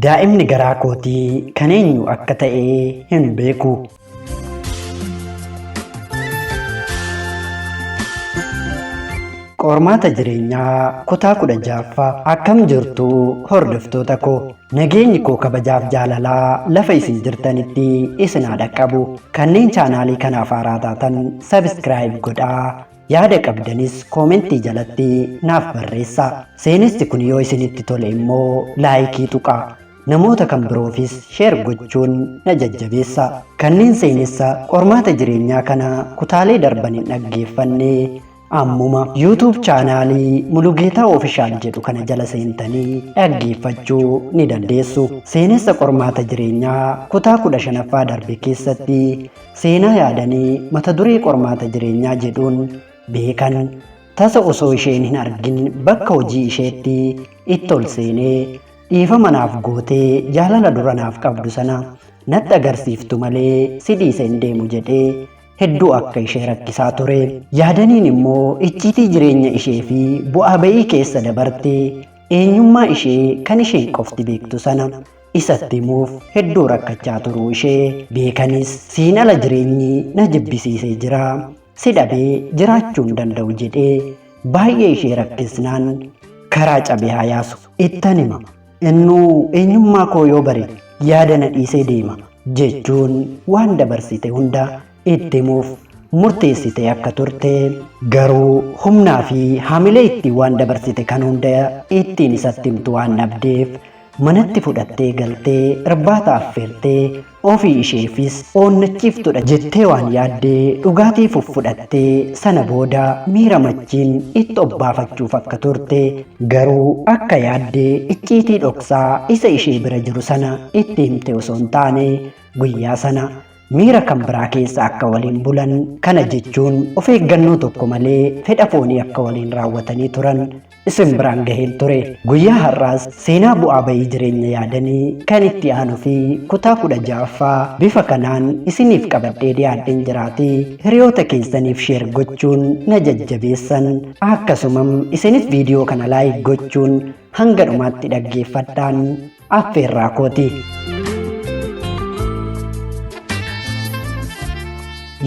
daa'imni garaa kootii kan eenyu akka ta'e hin beeku. Qormaata jireenyaa kutaa 16ffaa akkam jirtu hordoftoota koo, nageenyi koo kabajaaf jaalalaa lafa isin jirtanitti isin haa dhaqqabu. Kanneen chaanaalii kanaaf haaraa taatan sabiskiraayib godhaa, yaada qabdanis koomentii jalatti naaf barreessaa. Seenessi kun yoo isinitti tole immoo laayikii tuqaa, namoota kan biroofis sheer gochuun na jajjabeessa. Kanneen seenessa qormaata jireenyaa kana kutaalee darban hin dhaggeeffanne ammuma YouTube chaanaalii Mulugeetaa Ofishaal jedhu kana jala seentanii dhaggeeffachuu ni dandeessu. Seenessa qormaata jireenyaa kutaa 15ffaa darbe keessatti seenaa yaadanii mata duree qormaata jireenyaa jedhuun beekan. Tasa osoo isheen hin argin bakka hojii isheetti itti ol seenee dhiifama naaf gootee jaalala dura naaf qabdu sana natti agarsiiftu malee si dhiisee hin deemu jedhee hedduu akka ishee rakkisaa ture. Yaadaniin immoo icciitii jireenya ishee fi bu'aa ba'ii keessa dabartee eenyummaa ishee kan isheen qofti beektu sana isatti himuuf hedduu rakkachaa turuu ishee beekanis siin ala jireenyi na jibbisiisee jira, si dhabee jiraachuu hin danda'u jedhee baay'ee ishee rakkisnaan karaa cabee haa yaasu ittan hima. Innuu eenyummaa koo yoo bare yaada na dhiisee deema jechuun waan dabarsite hunda itti himuuf murteessite akka turte, garuu humnaa fi haamilee itti waan dabarsite kan hunda ittiin isatti himtu waan dhabdeef manatti fudhattee galtee irbaata affeertee ofii isheefis oonnachiiftudha jettee waan yaaddee dhugaatii fudhattee sana booda miira machiin itti obbaafachuuf akka turte, garuu akka yaaddee icciitii dhoksaa isa ishee bira jiru sana itti himte osoo hin taane guyyaa sana miira kan biraa keessa akka waliin bulan, kana jechuun of eeggannoo tokko malee fedha foonii akka waliin raawwatanii turan isin biraan gaheen ture. Guyyaa har'aas seenaa bu'aa ba'ii jireenya yaadanii kan itti aanuu fi kutaa 16ffaa bifa kanaan isiniif qabadhee dhiyaadheen jiraatii hiriyoota keessaniif sheer gochuun na jajjabeessan, akkasumam isinis viidiyoo kana laayik gochuun hanga dhumaatti dhaggeeffadhaan affeerraa kooti.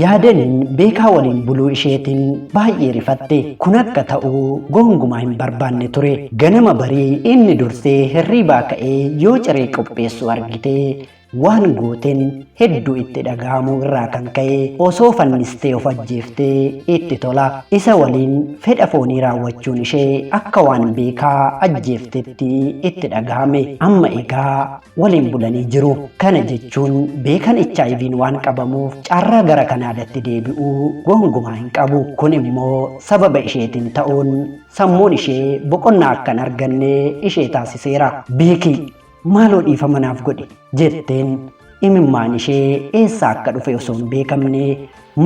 Yaadaniin beekaa waliin buluu isheetiin baay'ee rifatte. Kun akka ta'u gonkumaa hin barbaanne ture. Ganama barii inni dursee hirribaa ka'ee yoo ciree qopheessu argitee waan gooteen hedduu itti dhaga'amu irraa kan ka'e osoo fannistee of ajjeeftee itti tola. Isa waliin fedha foonii raawwachuun ishee akka waan beekaa ajjeeftetti itti dhaga'ame. Amma egaa waliin bulanii jiru. Kana jechuun beekan HIV'n waan qabamuuf carraa gara kanaadatti deebi'uu gonkumaa hin qabu. Kun immoo sababa isheetiin ta'uun sammuun ishee boqonnaa akka hin arganne ishee taasiseera. Beekii maaloo dhiifama naaf godhi jetteen imimmaan ishee eessaa akka dhufe osoo hin beekamne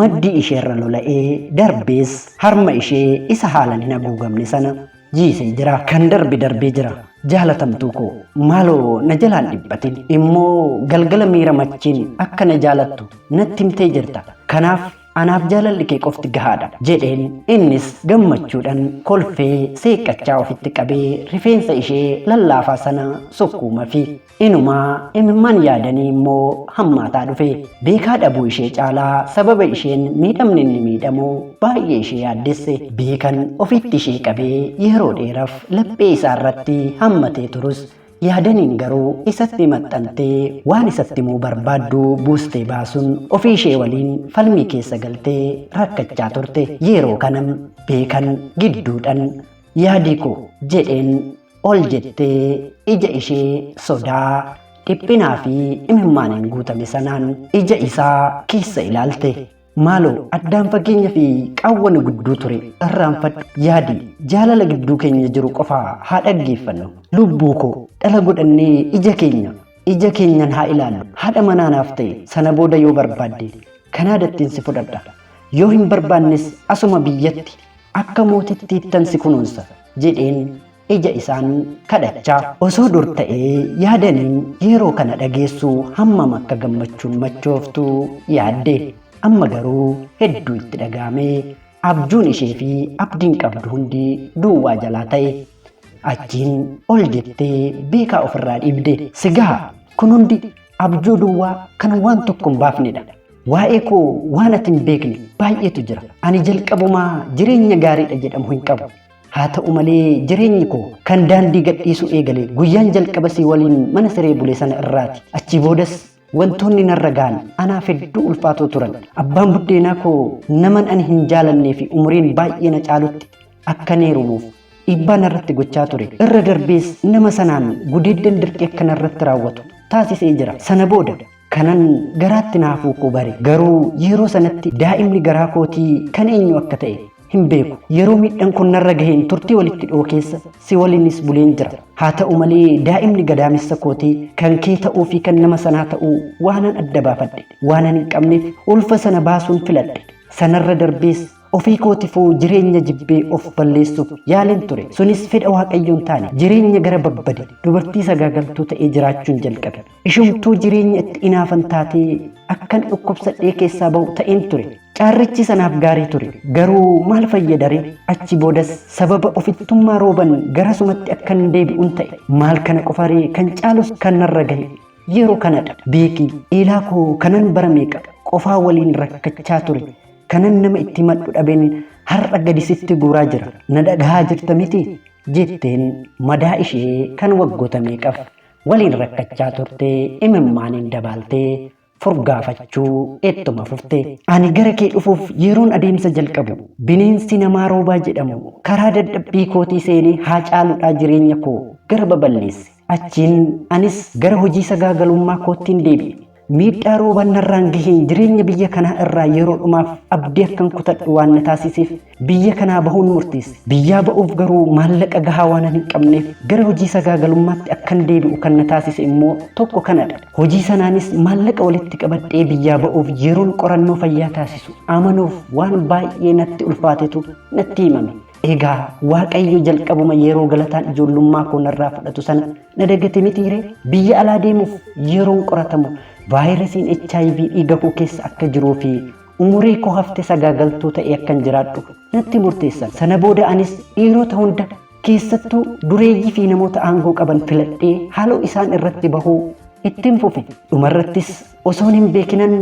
maddii isheerra lola'ee darbees harma ishee isa haalan hin haguugamne sana jiisee jira. Kan darbe darbee jira. Jaalatamtuu koo maaloo na jalaan dhiphatin, immoo galgala miira machiin akka na jaalattu natti himtee jirta. Kanaaf anaaf jaalalli kee qofti gahaadha jedheen. Innis gammachuudhaan kolfee seeqqachaa ofitti qabee rifeensa ishee lallaafaa sana sukkuuma fi inumaa imimmaan yaadanii immoo hammaataa dhufe. Beekaa dhabuu ishee caalaa sababa isheen miidhamni inni miidhamu baay'ee ishee yaaddesse. Beekan ofitti ishee qabee yeroo dheeraaf laphee isaa irratti hammatee turus yaadaniin garuu isatti maxxantee waan isatti himuu barbaaddu buustee baasuun ofii ishee waliin falmii keessa galtee rakkachaa turte. Yeroo kanam beekan gidduudhaan yaadii koo jedheen ol jettee ija ishee sodaa, dhiphinaa fi imimmaaniin guutame sanaan ija isaa keessa ilaalte. Maaloo addaan fageenya fi qaawwan gudduu ture irraanfadhu. Yaadi jaalala gidduu keenya jiru qofaa haa dhaggeeffannu. Lubbuu koo dhala godhannee ija keenyan haa ilaallu. Haadha manaanaaf ta'e sana booda yoo barbaadde Kanaadattiin si fudhadha. Yoo hin barbaannes asuma biyyatti akka mootitti ittan si kunuunsa jedheen ija isaan kadhachaa. Osoo dur ta'ee yaadaniin yeroo kana dhageessuu hammam akka gammachuun machooftu yaadde. Amma garuu hedduu itti dhaga'amee abjuun ishee fi abdiin qabdu hundi duwwaa jalaa ta'e. achiin ol jettee beekaa ofirraa dhiibde. Sigaa kun hundi abjuu duwwaa kan waan tokko hin baafnedha. Waa'ee koo waan ati hin beekne baay'eetu jira. Ani jalqabumaa jireenya gaariidha jedhamu hin qabu. Haa ta'u malee jireenyi koo kan daandii gadhiisu eegale guyyaan jalqaba si waliin mana siree bule sana irraati. Achi boodas wantoonni narra ga'an anaaf hedduu ulfaatoo turan. Abbaan buddeenaa koo naman ani hin jaalannee fi umuriin baay'ee na caalutti akka neerumuuf dhiibbaa narratti gochaa ture. Irra darbees nama sanaan gudeeddan dirqee akka narratti raawwatu taasisee jira. Sana booda kanan garaatti naafuu koo bare. Garuu yeroo sanatti daa'imni garaa kootii kan eenyu akka ta'e hin beeku. Yeroo miidhaan kun narra gaheen turtii walitti dhoo keessa si waliinis buleen jira. Haa ta'u malee daa'imni gadaamessa kootii kan kee ta'uu fi kan nama sanaa ta'uu waanan adda baafadhe. Waanan hin qabneef ulfa sana baasuun filadhe. Sanarra darbees ofii kootifuu jireenya jibbee of balleessuuf yaaleen ture. Sunis fedha Waaqayyoon taane jireenya gara babbade dubartii sagaagaltuu ta'ee jiraachuun jalqabe. Ishumtuu jireenya itti inaafan taatee akkan dhukkubsadhee keessaa bahu ta'een ture. Caarrichi sanaaf gaarii ture. Garuu maal fayyadare? Achi boodas sababa ofittummaa rooban garasumatti akkan deebi'uun ta'e. Maal kana qofaree kan caalus kan narra gahe yeroo kanadha. Beekii eelaa koo kanan bara meeqa qofaa waliin rakkachaa ture. Kanan nama itti maddu dhabeen har'a gadi sitti guuraa jira. Na dhagahaa jirta miti jetteen madaa ishee kan waggoota meeqaf waliin rakkachaa turte imimmaaniin dabaaltee furgaafachuu ettuma fufte. Ani gara kee dhufuuf yeroon adeemsa jalqabu bineensi namaa roobaa jedhamu karaa dadhabbii kootii seenee haa caaludhaa jireenya koo gara baballeesse. Achiin anis gara hojii sagaagalummaa koottiin deebi'e. Miidhaa roobaan narraan gaheen jireenya biyya kanaa irraa yeroo dhumaaf abdii akkan kutadhu waan na taasiseef biyya kanaa bahuun murteesse. Biyyaa ba'uuf garuu maallaqa gahaa waan hin qabneef gara hojii sagaagalummaatti akkan deebi'u kan na taasise immoo tokko kanadha. Hojii sanaanis maallaqa walitti qabadhee biyyaa ba'uuf yeroon qorannoo fayyaa taasisu amanuuf waan baay'ee natti ulfaatetu natti himame. Egaa Waaqayyo jalqabuma yeroo galataan ijoollummaa koo narraa fudhatu sana na dagate mitiiree? Biyya alaa deemuuf yeroon qoratamu vaayirasiin HIV dhiiga koo keessa akka jiruu fi umurii koo hafte sagaagaltuu ta'e akkan jiraadhu natti murteessan. Sana booda anis dhiirota hunda keessattuu dureeyyii fi namoota aangoo qaban filadhee haaloo isaan irratti bahuu ittiin fufe. Dhumarrattis osoon hin beekinan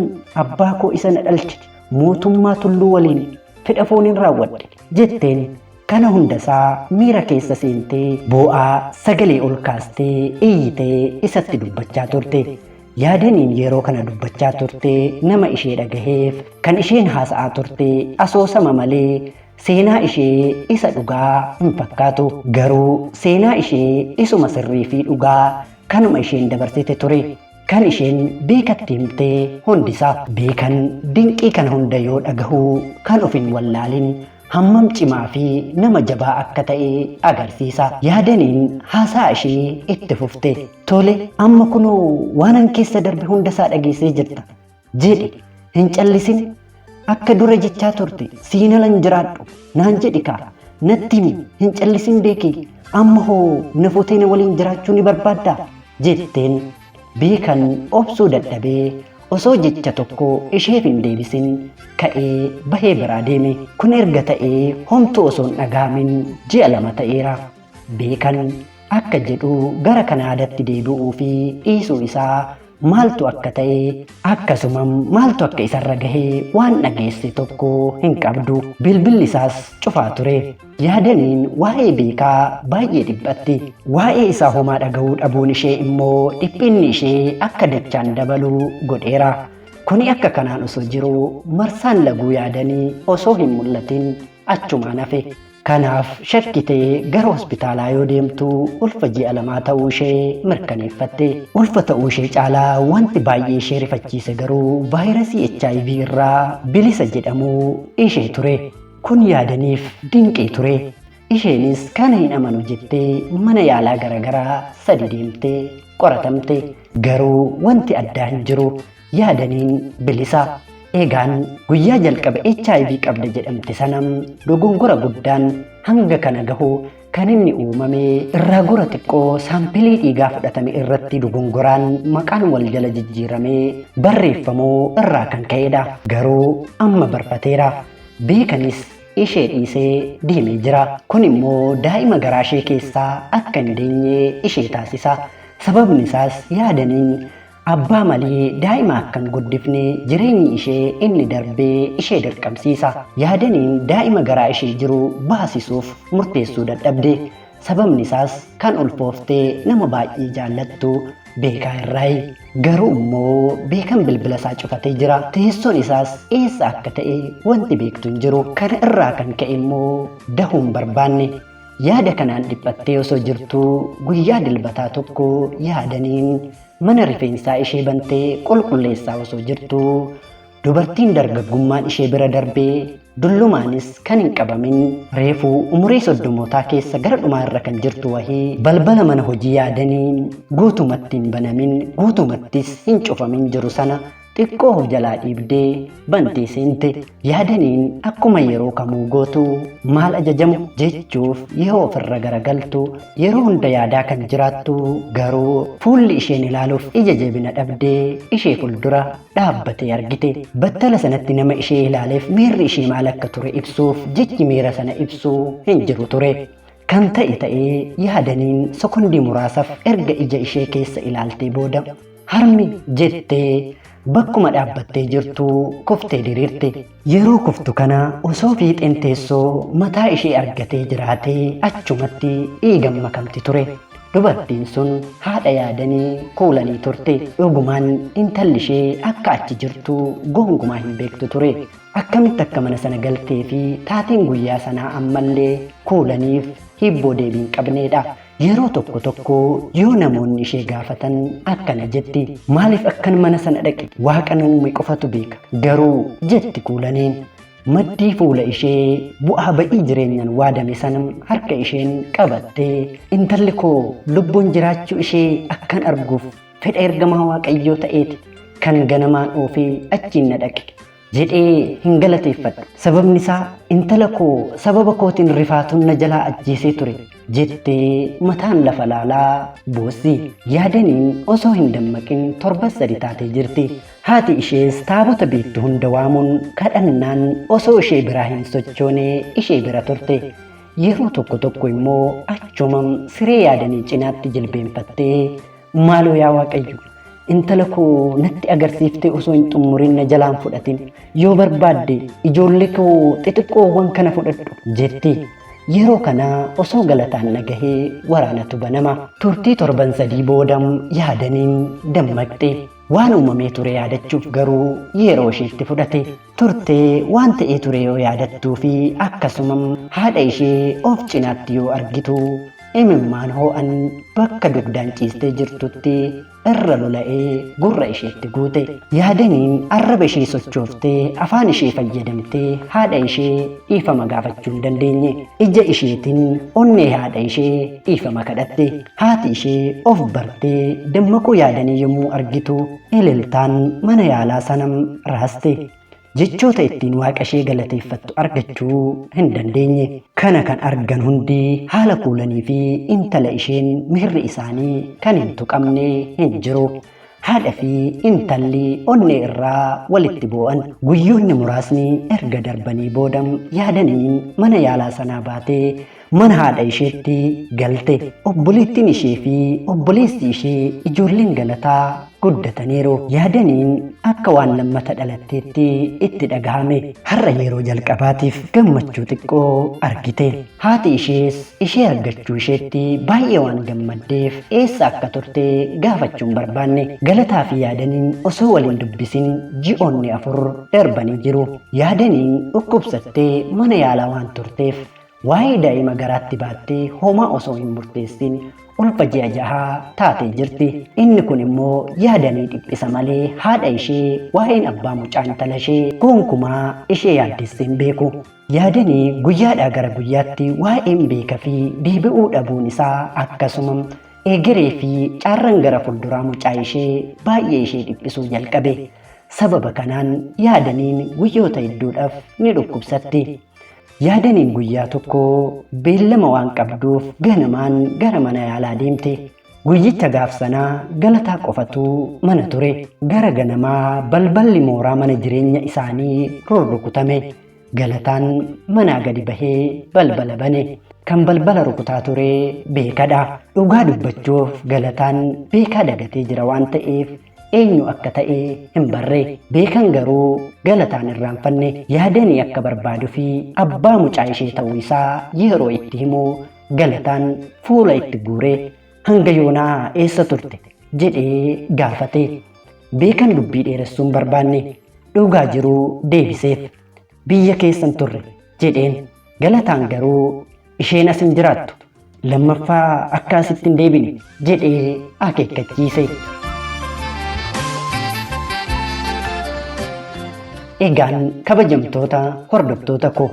abbaa koo isa na dhalche mootummaa tulluu waliin fedha fooniin raawwadhe jetteen. Kana hundasaa miira keessa seentee boo'aa sagalee ol kaastee iyyitee isatti dubbachaa turte. Yaadaniin yeroo kana dubbachaa turte nama ishee dhagaheef kan isheen haasa'aa turte asoosama malee seenaa ishee isa dhugaa hin fakkaatu. Garuu seenaa ishee isuma sirrii fi dhugaa kanuma isheen dabarsite ture. Kan isheen beekatti himtee hundisaa beekan dinqii kana hunda yoo dhagahuu kan of hin wallaalin hammam cimaa fi nama jabaa akka ta'e agarsiisa. Yaadaniin haasaa ishee itti fufte. Tole amma kunoo waanan keessa darbe hundasaa dhageessee jirta jedhe. Hin callisin akka dura jechaa turte siinalan jiraadhu naan jedhi kaa natti himi hin callisin beekee amma hoo na fuutee na waliin jiraachuu ni barbaaddaa jetteen. Beekan obsuu dadhabee osoo jecha tokko isheef hin deebisin ka'ee bahee biraa deeme. Kun erga ta'ee homtuu osoo hin dhagaamin ji'a 2 ta'eera. Beekan akka jedhu gara Kanaadaatti deebi'uu fi dhiisuu isaa maaltu akka ta'e akkasuma maaltu akka isarra gahee waan dhageesse tokko hin qabdu. Bilbilli isaas cufaa ture. Yaadaniin waa'ee beekaa baay'ee dhiphatti. Waa'ee isaa homaa dhaga'uu dhabuun ishee immoo dhiphinni ishee akka dachaan dabaluu godheera. Kuni akka kanaan osoo jiru marsaan laguu yaadanii osoo hin mul'atin achumaan hafe. Kanaaf shakkitee gara hospitaalaa yoo deemtu ulfa ji'a 2 ta'uu ishee mirkaneeffatte. Ulfa ta'uu ishee caalaa wanti baay'ee ishee rifachiise garuu vaayirasii HIV irraa bilisa jedhamuu ishee ture. Kun yaadaniif dinqii ture. Isheenis kana hin amanu jettee mana yaalaa garagaraa 3 deemtee qoratamte. Garuu wanti addaa hin jiru. Yaadaniin bilisa. Egaan guyyaa jalqaba HIV qabda jedhamte sanam dogongora guddaan hanga kana gahu kan inni uumame irraa gora xiqqoo saampilii dhiigaa fudhatame irratti dogongoraan maqaan wal jala jijjiiramee barreeffamuu irraa kan ka'edha. Garuu amma barbateera. Beekanis ishee dhiisee deemee jira. Kun immoo daa'ima garaa ishee keessaa akka hin deenye ishee taasisa. Sababni isaas yaadaniin abbaa malee daa'ima akka hin guddifne jireenyi ishee inni darbee ishee dirqamsiisa. Yaadaniin daa'ima garaa ishee jiru baasisuuf murteessuu dadhabde. Sababni isaas kan ulfooftee nama baay'ee jaallattu beekaa irraayi. Garuu immoo beekan bilbila isaa cufatee jira. Teessoon isaas eessa akka ta'e wanti beektu hin jiru. Kana irraa kan ka'e immoo dahuu hin barbaanne. Yaada kanaan dhiphattee osoo jirtuu guyyaa dilbataa tokko yaadaniin mana rifeensaa ishee bantee qulqulleessaa osoo jirtuu dubartiin dargaggummaan ishee bira darbee dullumaanis kan hin qabamin reefuu umurii 30 keessa gara dhumaa irra kan jirtu wahii balbala mana hojii yaadaniin guutumatti hin banamin guutumattis hin cufamin jiru sana xiqqoo of jalaa dhiibdee bantee seente. Yaadaniin akkuma yeroo kamuu gootu maal ajajamu jechuuf yoo ofirra garagaltu yeroo hunda yaadaa kan jiraattu garuu fuulli isheen ilaaluuf ija jabina dhabdee ishee fuuldura dhaabbatee argite. Battala sanatti nama ishee ilaaleef miirri ishee maal akka ture ibsuuf jechi miira sana ibsuu hin jiru ture. Kan ta'e ta'ee yaadaniin sekondii muraasaaf erga ija ishee keessa ilaaltee booda harmi jettee bakkuma dhaabbattee jirtu kuftee diriirte. Yeroo kuftu kana osoo fiixeen teessoo mataa ishee argatee jiraatee achumatti dhiigan makamti ture. Dubartiin sun haadha yaadanii kuulanii turte. Dhugumaan intalli ishee akka achi jirtu gonkumaa hin beektu ture. Akkamitti akka mana sana galtee fi taateen guyyaa sanaa ammallee kuulaniif hibboo deebii hin qabneedha. Yeroo tokko tokko yoo namoonni ishee gaafatan akkana jetti. Maaliif akkan mana sana dhaqe? Waaqa uume qofatu beeka. Garuu jetti kuulaniin. Maddii fuula ishee bu'aa ba'ii jireenyaan waadame sana harka isheen qabattee intalli koo lubbuun jiraachuu ishee akkan arguuf fedha ergamaa Waaqayyoo ta'eeti kan ganamaan oofee achiin na dhaqe jedhee hin galateeffadhu. Sababni isaa intala koo sababa kootiin rifaatuun na jalaa ajjeesee ture jettee mataan lafa laalaa boossi. Yaadaniin osoo hin dammaqin torban 3 taatee jirti. Haati ishees taabota beektu hunda waamuun kadhannaan osoo ishee biraa hin sochoone ishee bira turte. Yeroo tokko tokko immoo achumam siree yaadanii cinaatti jilbeenfattee maaloo yaa Waaqayyo intala koo natti agarsiiftee osoo hin xumurin na jalaan fudhatin yoo barbaadde ijoollee koo xixiqqoowwan kana fudhadhu jetti. Yeroo kana osoo galataan nagahee waraanatu banama. Turtii torban 3 boodam yaadaniin dammaqxe. Waan uumamee ture yaadachuuf garuu yeroo isheetti fudhate. Turtee waan ta'ee ture yoo yaadattuu fi akkasuma haadha ishee of cinaatti yoo argitu imimmaan hoo'an bakka dugdaan ciistee jirtutti irra lola'ee gurra isheetti guute. Yaadaniin arraba ishee sochooftee afaan ishee fayyadamtee haadha ishee dhiifama gaafachuu hin dandeenye. Ija isheetiin onnee haadha ishee dhiifama kadhatte. Haati ishee of bartee dammaquu yaadanii yommuu argitu ililtaan mana yaalaa sanam raaste. Jechoota ittiin waaqa ishee galateeffattu argachuu hin dandeenye. Kana kan argan hundi haala kuulanii fi intala isheen miirri isaanii kan hin tuqamne hin jiru. Haadha fi intalli onnee irraa walitti bu'an. Guyyoonni muraasni erga darbanii boodam yaadaniin mana yaalaa sanaa baatee mana haadha isheetti galte. Obboleettiin ishee fi obboleessi ishee ijoolleen galataa guddataniiru. Yaadaniin akka waan lammata dhalatteetti itti dhagahame. Har'a yeroo jalqabaatiif gammachuu xiqqoo argite. Haati ishees ishee argachuu isheetti baay'ee waan gammaddeef eessa akka turte gaafachuun barbaanne. Galataa fi yaadaniin osoo waliin dubbisin ji'oonni 4 darbanii jiru. Yaadaniin dhukkubsattee mana yaalaa waan turteef waa'ee daa'ima garaatti baattee homaa osoo hin murteessin ulfa ji'a 6 taatee jirti. Inni kun immoo yaadanii dhiphisa malee haadha ishee waa'een abbaa mucaa intala ishee gonkumaa ishee yaaddessee hin beeku. Yaadanii guyyaadhaa gara guyyaatti waa'een beeka fi deebi'uu dhabuun isaa akkasuma egeree fi caarran gara fuulduraa mucaa ishee baay'ee ishee dhiphisuu jalqabe. Sababa kanaan yaadaniin guyyoota hedduudhaaf ni dhukkubsatti. Yaadaniin guyyaa tokko beellama waan qabduuf ganamaan gara mana yaalaa deemte. Guyyicha gaaf sanaa galataa qofatu mana ture. Gara ganamaa balballi mooraa mana jireenya isaanii rurrukutame. Galataan manaa gadi bahee balbala bane. Kan balbala rukutaa ture Beekadha. Dhugaa dubbachuuf Galataan Beekaa dagatee jira waan ta'eef eenyu akka ta'e hin barre. Beekan garuu Galataan irraanfanne yaadanii akka barbaaduu fi abbaa mucaa ishee ta'uu isaa yeroo itti himu Galataan fuula itti guuree hanga yoonaa eessa turte jedhee gaafate. Beekan dubbii dheeressuun barbaanne dhugaa jiruu deebiseef. Biyya keessan turre jedheen. Galataan garuu isheen as hin jiraattu lammaffaa akka asitti hin deebine jedhee akeekkachiise. Egaan kabajamtoota hordoftoota koo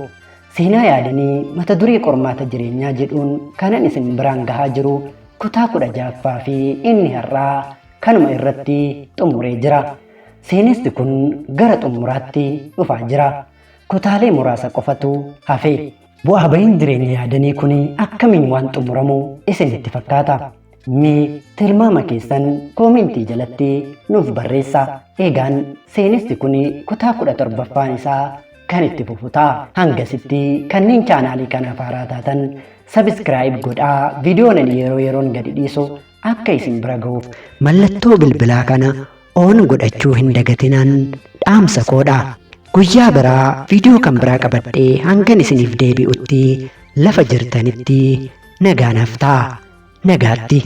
seenaa yaadanii mata duree qormaata jireenyaa jedhuun kanan isin biraan gahaa jiru kutaa 16ffaa fi inni har'aa kanuma irratti xumuree jira. Seenessi kun gara xumuraatti dhufaa jira. Kutaalee muraasa qofatu hafe. Bu'aa bahiin jireenya yaadanii kun akkamiin waan xumuramu isinitti fakkaata? Mee tilmaama keessan koomentii jalatti nuuf barreessaa. Egaan seenessi kun kutaa 17ffaan isaa kan itti fufu ta'a. Hangasitti kanneen chaanaalii kanaaf haaraa taatan sabiskiraayib godhaa. Viidiyoon yeroo yeroon gadi dhiisu akka isin bira ga'uuf mallattoo bilbilaa kana oon godhachuu hin dagatinaan dhaamsa koodha. Guyyaa biraa viidiyoo kan biraa qabadhee hangan isiniif deebi'utti lafa jirtanitti nagaanaaf ta'a. Nagaatti.